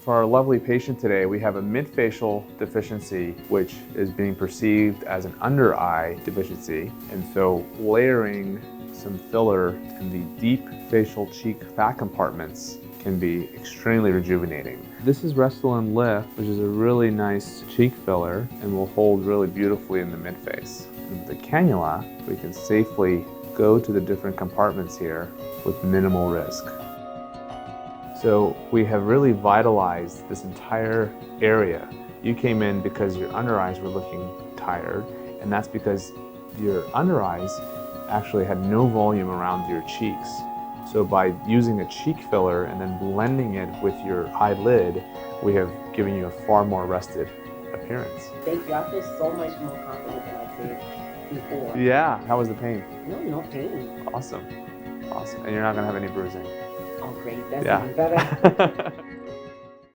For our lovely patient today, we have a mid-facial deficiency, which is being perceived as an under-eye deficiency. And so layering some filler in the deep facial cheek fat compartments can be extremely rejuvenating. This is Restylane Lyft, which is a really nice cheek filler and will hold really beautifully in the mid-face. With the cannula, we can safely go to the different compartments here with minimal risk. So we have really vitalized this entire area. You came in because your under eyes were looking tired, and that's because your under eyes actually had no volume around your cheeks. So by using a cheek filler and then blending it with your eyelid, we have given you a far more rested appearance. Thank you. I feel so much more confident than I did before. Yeah, how was the pain? No pain. Awesome, awesome. And you're not gonna have any bruising. Oh, great. That's Yeah. even better.